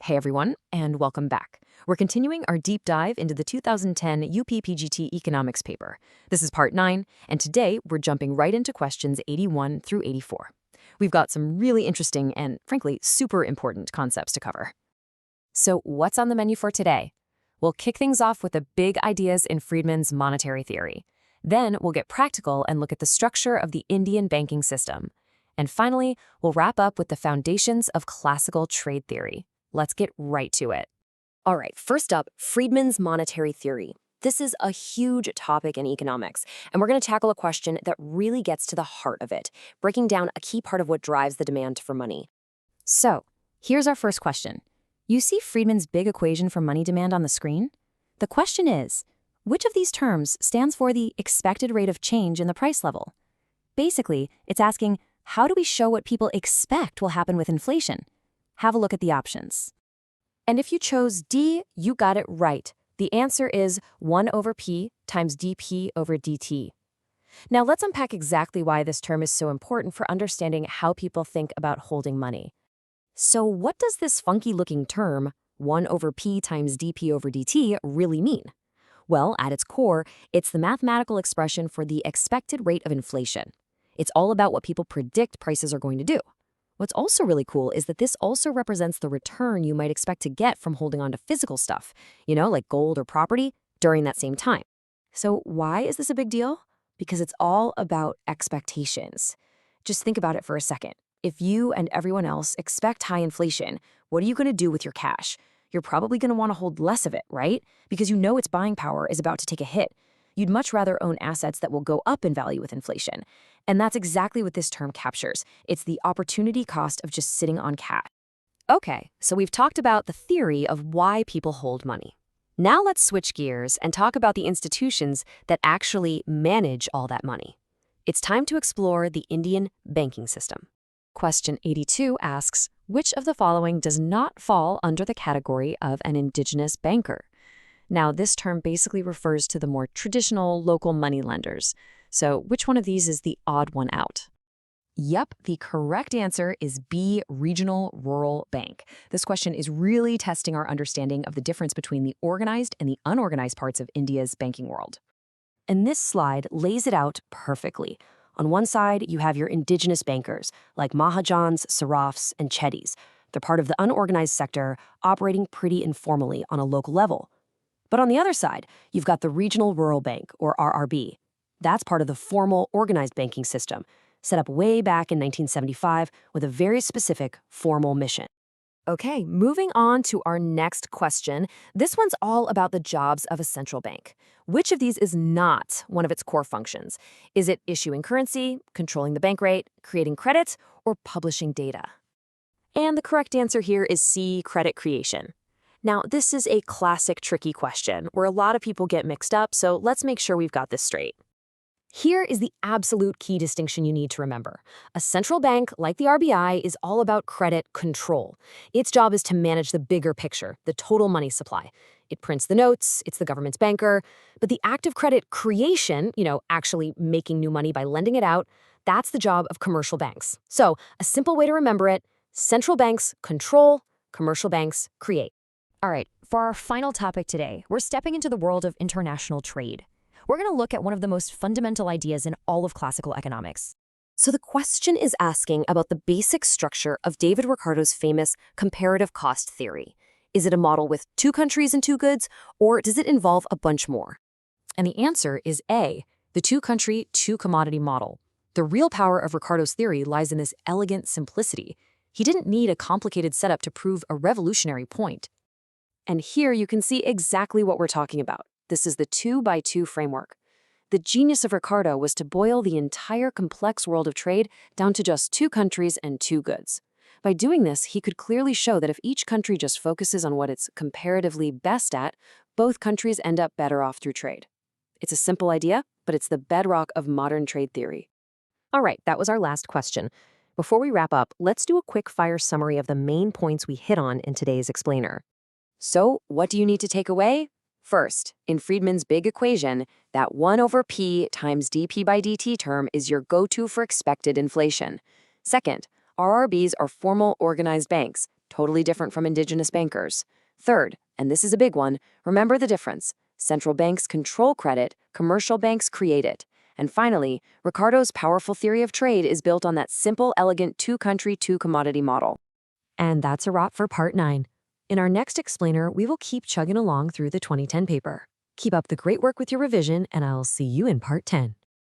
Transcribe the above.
Hey everyone, and welcome back. We're continuing our deep dive into the 2010 UP PGT economics paper. This is part 9, and today we're jumping right into questions 81 through 84. We've got some really interesting and, frankly, super important concepts to cover. So what's on the menu for today? We'll kick things off with the big ideas in Friedman's monetary theory. Then we'll get practical and look at the structure of the Indian banking system. And finally, we'll wrap up with the foundations of classical trade theory. Let's get right to it. All right, first up, Friedman's monetary theory. This is a huge topic in economics, and we're going to tackle a question that really gets to the heart of it, breaking down a key part of what drives the demand for money. So, here's our first question. You see Friedman's big equation for money demand on the screen? The question is, which of these terms stands for the expected rate of change in the price level? Basically, it's asking, how do we show what people expect will happen with inflation? Have a look at the options. And if you chose D, you got it right. The answer is 1 over P times dP over dt. Now let's unpack exactly why this term is so important for understanding how people think about holding money. So what does this funky-looking term, 1 over P times dP over dt, really mean? Well, at its core, it's the mathematical expression for the expected rate of inflation. It's all about what people predict prices are going to do. What's also really cool is that this also represents the return you might expect to get from holding on to physical stuff, like gold or property, during that same time. So why is this a big deal? Because it's all about expectations. Just think about it for a second. If you and everyone else expect high inflation, what are you going to do with your cash? You're probably going to want to hold less of it, right? Because you know its buying power is about to take a hit. You'd much rather own assets that will go up in value with inflation. And that's exactly what this term captures. It's the opportunity cost of just sitting on cash. Okay, so we've talked about the theory of why people hold money. Now let's switch gears and talk about the institutions that actually manage all that money. It's time to explore the Indian banking system. Question 82 asks, which of the following does not fall under the category of an indigenous banker? Now, this term basically refers to the more traditional local money lenders. So which one of these is the odd one out? Yep, the correct answer is B, regional rural bank. This question is really testing our understanding of the difference between the organized and the unorganized parts of India's banking world. And this slide lays it out perfectly. On one side, you have your indigenous bankers, like Mahajans, Sarafs, and Chetties. They're part of the unorganized sector, operating pretty informally on a local level. But on the other side, you've got the Regional Rural Bank, or RRB. That's part of the formal organized banking system, set up way back in 1975 with a very specific formal mission. Okay, moving on to our next question. This one's all about the jobs of a central bank. Which of these is not one of its core functions? Is it issuing currency, controlling the bank rate, creating credit, or publishing data? And the correct answer here is C, credit creation. Now, this is a classic tricky question where a lot of people get mixed up, so let's make sure we've got this straight. Here is the absolute key distinction you need to remember. A central bank, like the RBI, is all about credit control. Its job is to manage the bigger picture, the total money supply. It prints the notes, it's the government's banker, but the act of credit creation, actually making new money by lending it out, that's the job of commercial banks. So, a simple way to remember it, central banks control, commercial banks create. All right, for our final topic today, we're stepping into the world of international trade. We're going to look at one of the most fundamental ideas in all of classical economics. So the question is asking about the basic structure of David Ricardo's famous comparative cost theory. Is it a model with 2 countries and 2 goods, or does it involve a bunch more? And the answer is A, the 2-country, 2-commodity model. The real power of Ricardo's theory lies in this elegant simplicity. He didn't need a complicated setup to prove a revolutionary point. And here you can see exactly what we're talking about. This is the 2x2 framework. The genius of Ricardo was to boil the entire complex world of trade down to just 2 countries and 2 goods. By doing this, he could clearly show that if each country just focuses on what it's comparatively best at, both countries end up better off through trade. It's a simple idea, but it's the bedrock of modern trade theory. All right, that was our last question. Before we wrap up, let's do a quick-fire summary of the main points we hit on in today's explainer. So, what do you need to take away? First, in Friedman's big equation, that 1 over P times dP by dt term is your go-to for expected inflation. Second, RRBs are formal organized banks. totally different from indigenous bankers. Third, and this is a big one, remember the difference. Central banks control credit, commercial banks create it. And finally, Ricardo's powerful theory of trade is built on that simple, elegant two-country, two-commodity model. And that's a wrap for Part 9. In our next explainer, we will keep chugging along through the 2010 paper. Keep up the great work with your revision, and I'll see you in Part 10.